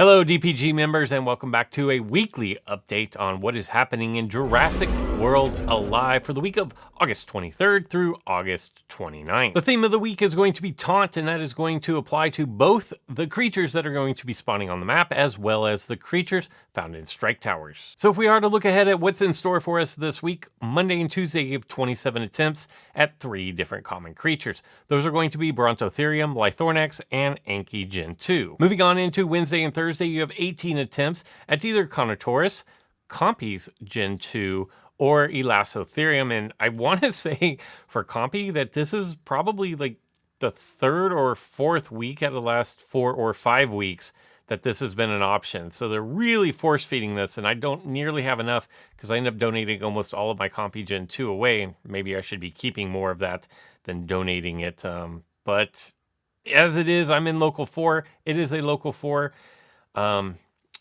Hello, DPG members, and welcome back to a weekly update on what is happening in Jurassic World Alive for the week of August 23rd through August 29th. The theme of the week is going to be Taunt, and that is going to apply to both the creatures that are going to be spawning on the map as well as the creatures found in strike towers. So if we are to look ahead at what's in store for us this week, Monday and Tuesday give 27 attempts at 3 different common creatures. Those are going to be Brontotherium, Lythornax, and Anki Gen 2. Moving on into Wednesday and Thursday, you have 18 attempts at either Carnotaurus, Compy's Gen 2, or Elastotherium. And I want to say for Compy that this is probably like the third or fourth week out of the last 4 or 5 weeks that this has been an option. So they're really force feeding this, and I don't nearly have enough because I end up donating almost all of my Compy Gen 2 away. Maybe I should be keeping more of that than donating it. But as it is, I'm in local 4. It is a local 4.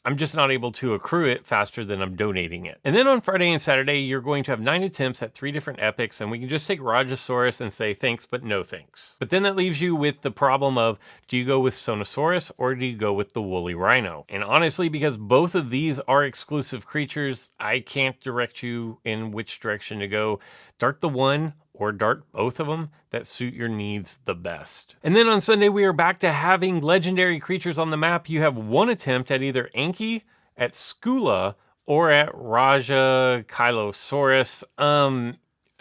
I'm just not able to accrue it faster than I'm donating it. And then on Friday and Saturday, you're going to have 9 attempts at 3 different epics, and we can just take Rajasaurus and say thanks, but no thanks. But then that leaves you with the problem of, do you go with Sonosaurus or do you go with the Woolly Rhino? And honestly, because both of these are exclusive creatures, I can't direct you in which direction to go. Dart the one or dart both of them that suit your needs the best. And then on Sunday, we are back to having legendary creatures on the map. You have 1 attempt at either Anki, at Skula, or at Raja Kylosaurus.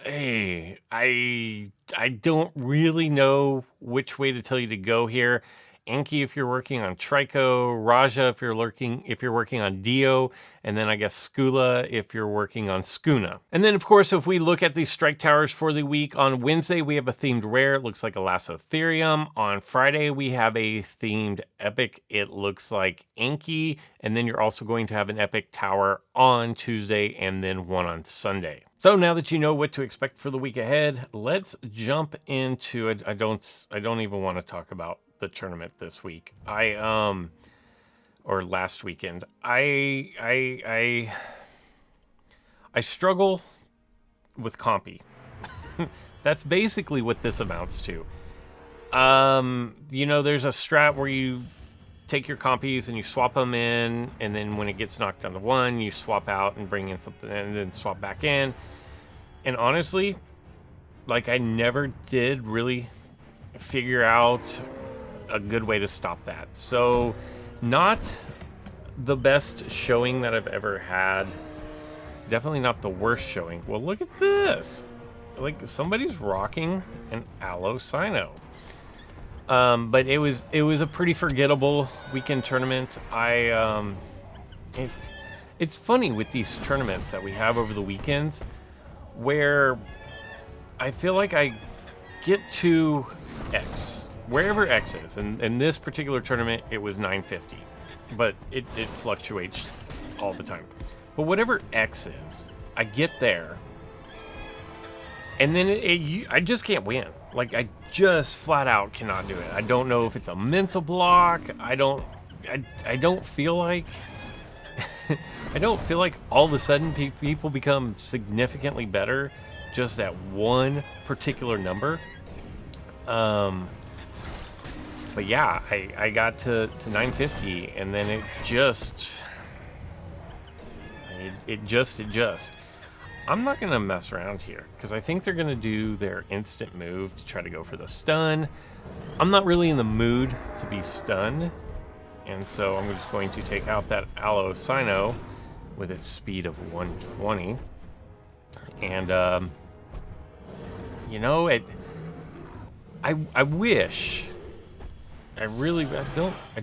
Hey, I don't really know which way to tell you to go here. Anki if you're working on Trico, Raja if you're working on Dio, and then I guess Skula if you're working on Skuna. And then of course, if we look at the strike towers for the week, on Wednesday we have a themed rare, it looks like a Elastotherium. On Friday we have a themed epic, it looks like Anki, and then you're also going to have an epic tower on Tuesday and then one on Sunday. So now that you know what to expect for the week ahead, let's jump into it. I don't even want to talk about the tournament this week. Or last weekend. I struggle with Compy. That's basically what this amounts to. There's a strat where you take your Compies and you swap them in, and then when it gets knocked down to 1, you swap out and bring in something and then swap back in. And honestly, like, I never did really figure out a good way to stop that. So not the best showing that I've ever had. Definitely not the worst showing. Well, look at this. Like, somebody's rocking an Allo-Sino. But it was a pretty forgettable weekend tournament. It's funny with these tournaments that we have over the weekends where I feel like I get to X, wherever X is. And in this particular tournament, it was 950, but it fluctuates all the time. But whatever X is, I get there, and then I just can't win. Like, I just flat out cannot do it. I don't know if it's a mental block. I don't feel like I don't feel like all of a sudden people become significantly better just at one particular number. But yeah, I got to 950, and then it just. I'm not going to mess around here, because I think they're going to do their instant move to try to go for the stun. I'm not really in the mood to be stunned, and so I'm just going to take out that Allo-Sino with its speed of 120. And, I wish... I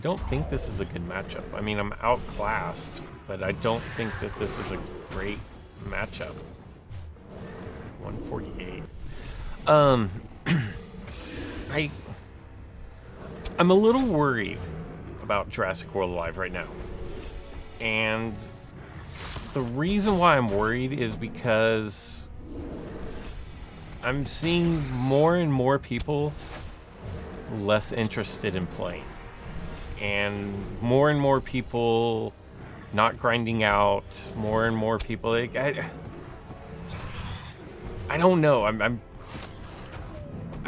don't think this is a good matchup. I mean, I'm outclassed, but I don't think that this is a great matchup. 148. I'm a little worried about Jurassic World Alive right now. And the reason why I'm worried is because I'm seeing more and more people less interested in playing, and more people not grinding out, more and more people like, I don't know. I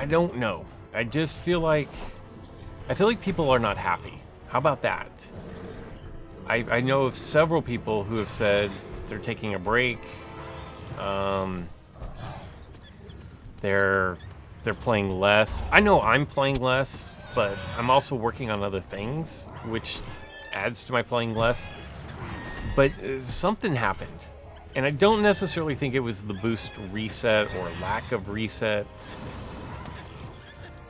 don't know. I just feel like people are not happy. How about that? I know of several people who have said they're taking a break. They're playing less. I know I'm playing less, but I'm also working on other things, which adds to my playing less. But something happened, and I don't necessarily think it was the boost reset or lack of reset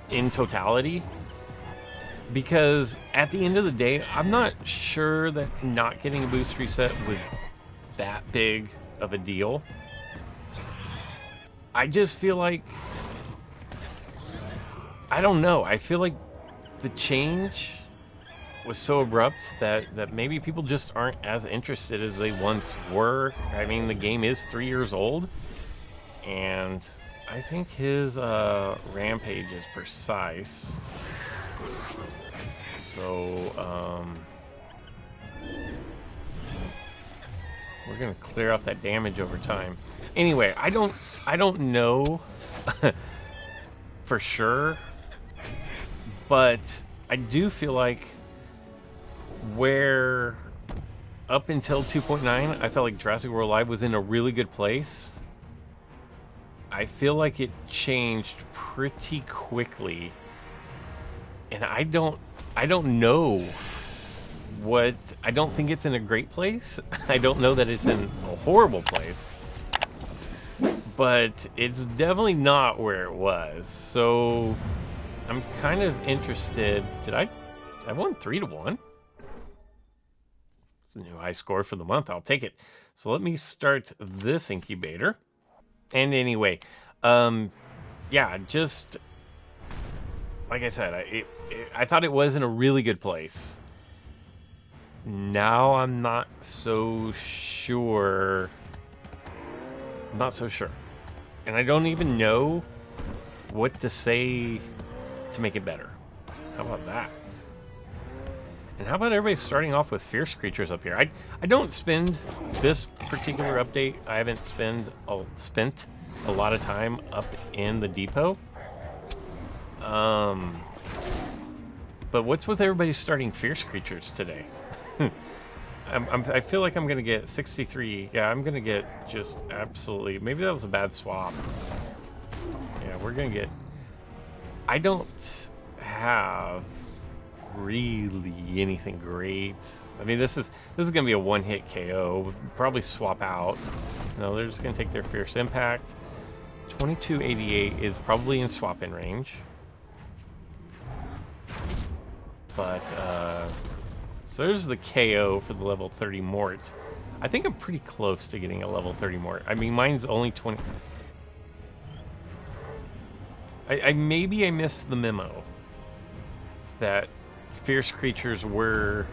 in totality, because at the end of the day, I'm not sure that not getting a boost reset was that big of a deal. I just feel like, I don't know, I feel like the change was so abrupt that maybe people just aren't as interested as they once were. I mean, the game is 3 years old, and I think his rampage is precise. So, we're gonna clear out that damage over time. Anyway, I don't know for sure, but I do feel like where up until 2.9, I felt like Jurassic World Alive was in a really good place. I feel like it changed pretty quickly, and I don't know what. I don't think it's in a great place. I don't know that it's in a horrible place, but it's definitely not where it was. So I'm kind of interested. I won 3-1. It's a new high score for the month. I'll take it. So let me start this incubator. And anyway, yeah, just like I said, I thought it was in a really good place. Now I'm not so sure. Not so sure. And I don't even know what to say to make it better. How about that? And how about everybody starting off with fierce creatures up here? I don't spend this particular update. I haven't spent a lot of time up in the depot. But what's with everybody starting fierce creatures today? I feel like I'm gonna get 63. Yeah, I'm gonna get just absolutely. Maybe that was a bad swap. Yeah, we're gonna get. I don't have really anything great. I mean, this is gonna be a one-hit KO. We'll probably swap out. No, they're just gonna take their fierce impact. 2288 is probably in swap-in range. But so there's the KO for the level 30 Mort. I think I'm pretty close to getting a level 30 Mort. I mean, mine's only 20. Maybe I missed the memo that fierce creatures were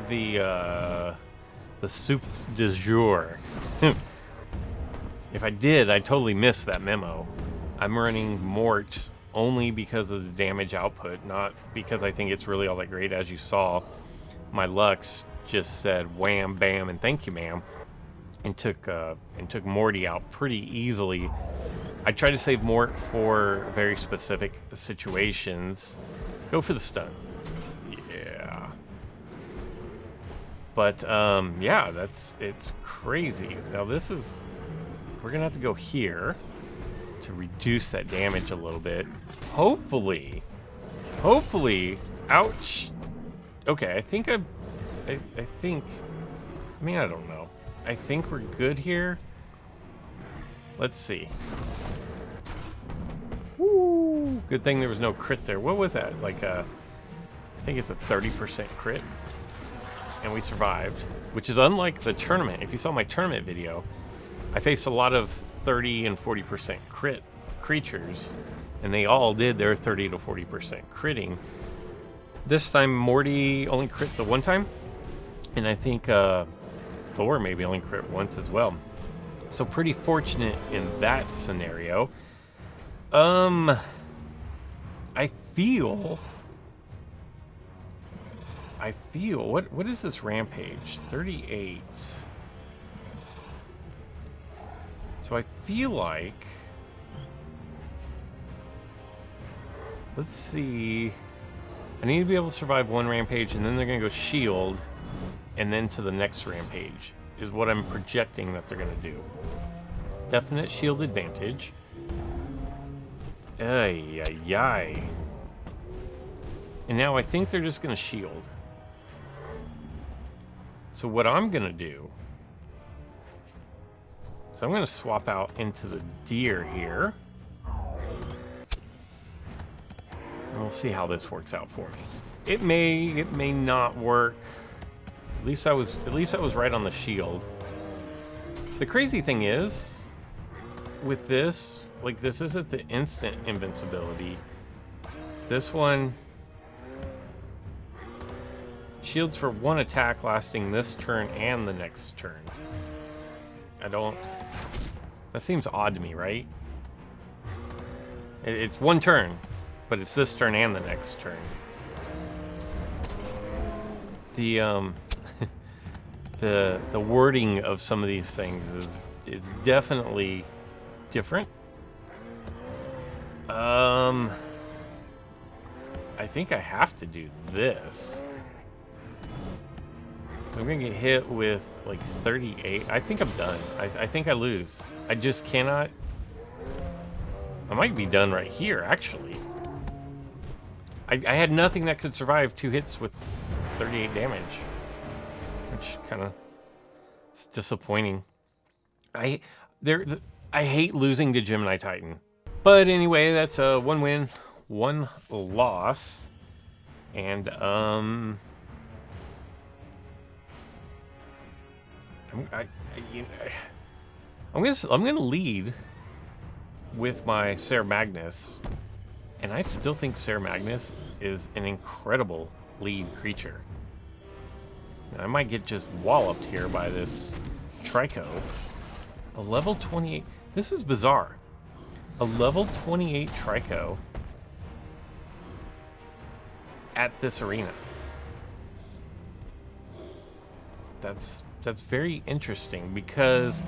the soup du jour. If I did, I totally missed that memo. I'm running Mort only because of the damage output, not because I think it's really all that great. As you saw, my Lux just said wham, bam, and thank you, ma'am, and took Morty out pretty easily. I try to save Mort for very specific situations. Go for the stun. Yeah. But yeah, it's crazy. Now this is, we're gonna have to go here to reduce that damage a little bit. Hopefully, ouch. Okay, I think, I mean, I don't know. I think we're good here. Let's see. Woo! Good thing there was no crit there. What was that? Like I think it's a 30% crit. And we survived, which is unlike the tournament. If you saw my tournament video, I faced a lot of 30 and 40% crit creatures, and they all did their 30 to 40% critting. This time, Morty only crit the one time, and I think Thor maybe only crit once as well. So pretty fortunate in that scenario. I feel what is this rampage? 38. So I feel like, let's see, I need to be able to survive one rampage, and then they're gonna go shield, and then to the next rampage is what I'm projecting that they're going to do. Definite shield advantage. Ay, ay, ay. And now I think they're just going to shield. So what I'm going to do... So I'm going to swap out into the deer here. And we'll see how this works out for me. It may not work. At least I was right on the shield. The crazy thing is, with this, like, this isn't the instant invincibility. This one shields for one attack lasting this turn and the next turn. That seems odd to me, right? It's one turn, but it's this turn and the next turn. The the wording of some of these things is definitely different. I think I have to do this. So I'm gonna get hit with like 38. I think I'm done. I think I lose. I just cannot. I might be done right here, actually. I had nothing that could survive 2 hits with 38 damage, which kind of is disappointing. I hate losing to Gemini Titan, but anyway, that's a 1 win, 1 loss, and I'm gonna lead with my Ser Magnus, and I still think Ser Magnus is an incredible lead creature. Now, I might get just walloped here by this Trico. A level 28. This is bizarre. A level 28 Trico at this arena. That's very interesting because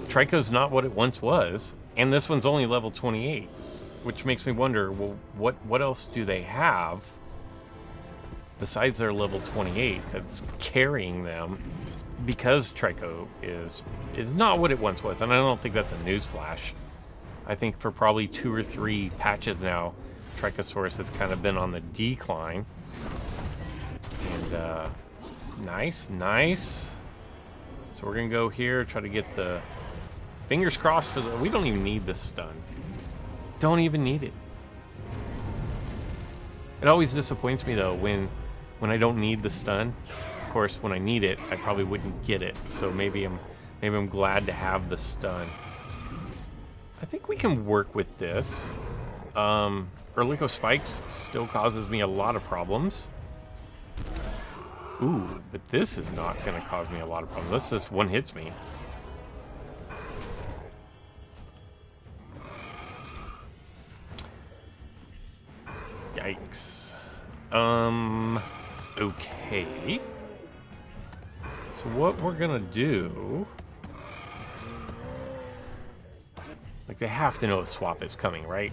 Trico's not what it once was, and this one's only level 28, which makes me wonder, well, what else do they have besides their level 28 that's carrying them? Because Trico is not what it once was, and I don't think that's a newsflash. I think for probably 2 or 3 patches now, Tricosaurus has kind of been on the decline. And nice. So we're gonna go here, try to get the fingers crossed for the. We don't even need this stun. Don't even need it. It always disappoints me though when I don't need the stun. Of course, when I need it, I probably wouldn't get it. So maybe I'm glad to have the stun. I think we can work with this. Erlico Spikes still causes me a lot of problems. Ooh, but this is not going to cause me a lot of problems. This just one hits me. Yikes. Okay. So what we're going to do... Like, they have to know a swap is coming, right?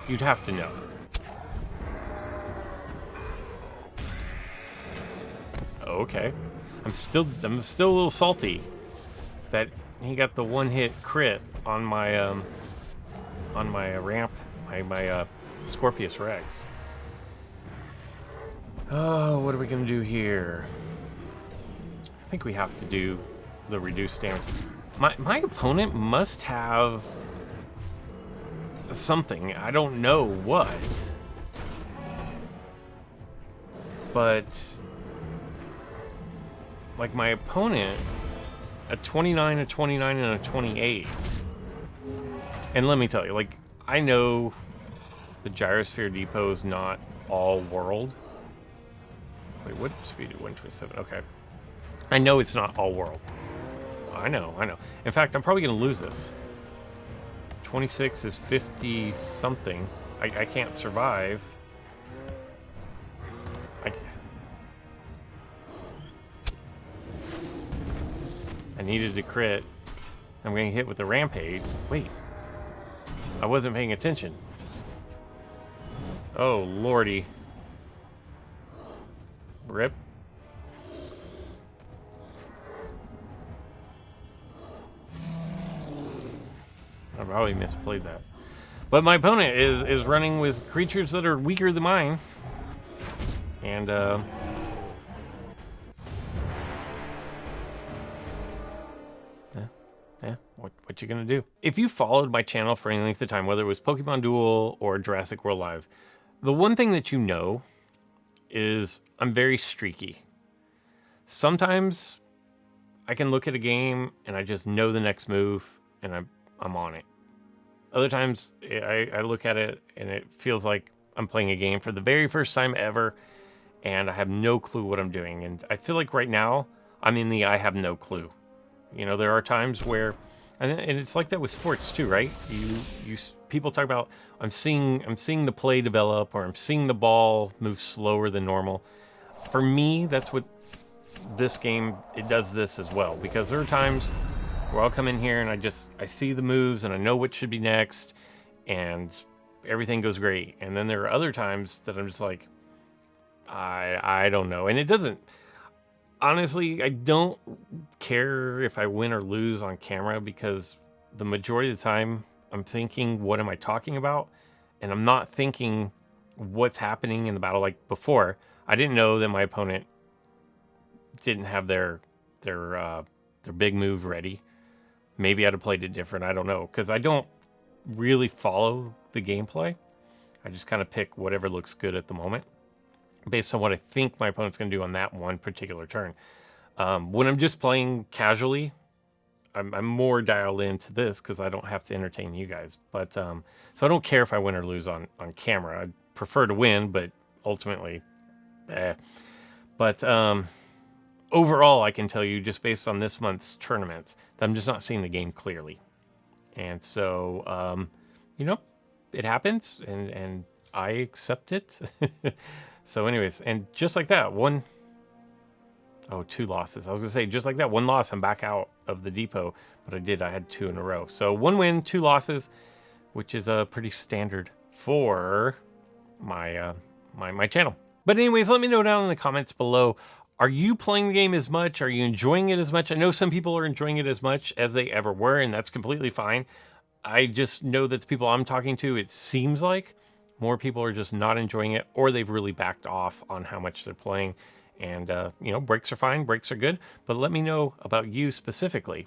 You'd have to know. Okay. I'm still a little salty that he got the 1-hit crit on my ramp, my Scorpius Rex. Oh, what are we gonna do here? I think we have to do the reduced damage. My opponent must have something. I don't know what. But like my opponent, a 29, a 29, and a 28. And let me tell you, like, I know the Gyrosphere Depot is not all world. Wait, what speed? 127. Okay. I know it's not all world. I know. In fact, I'm probably going to lose this. 26 is 50 something. I can't survive. I needed to crit. I'm getting hit with the Rampage. Wait. I wasn't paying attention. Oh, lordy. Rip. probably misplayed that. But my opponent is running with creatures that are weaker than mine. And, what you gonna do? If you followed my channel for any length of time, whether it was Pokemon Duel or Jurassic World Live, the one thing that you know is I'm very streaky. Sometimes I can look at a game and I just know the next move and I'm on it. Other times I look at it and it feels like I'm playing a game for the very first time ever and I have no clue what I'm doing. And I feel like right now I'm in the I have no clue. You know, there are times where, and it's like that with sports too, right? People talk about I'm seeing the play develop, or I'm seeing the ball move slower than normal. For me, that's what this game, it does this as well, because there are times where I'll come in here and I see the moves and I know what should be next and everything goes great. And then there are other times that I'm just like, I don't know. And it doesn't, honestly, I don't care if I win or lose on camera, because the majority of the time I'm thinking, what am I talking about? And I'm not thinking what's happening in the battle. Like before, I didn't know that my opponent didn't have their big move ready. Maybe I'd have played it different. I don't know, because I don't really follow the gameplay. I just kind of pick whatever looks good at the moment, based on what I think my opponent's going to do on that one particular turn. When I'm just playing casually, I'm more dialed into this because I don't have to entertain you guys. But so I don't care if I win or lose on camera. I'd prefer to win, but ultimately, But overall, I can tell you, just based on this month's tournaments, that I'm just not seeing the game clearly. And so, you know, it happens, and I accept it. So anyways, and just like that, two losses. I was going to say, just like that, one loss, I'm back out of the depot. But I had two in a row. So 1 win, 2 losses, which is pretty standard for my my channel. But anyways, let me know down in the comments below. Are you playing the game as much? Are you enjoying it as much? I know some people are enjoying it as much as they ever were, and that's completely fine. I just know that the people I'm talking to, it seems like more people are just not enjoying it, or they've really backed off on how much they're playing. And, you know, breaks are fine, breaks are good. But let me know about you specifically.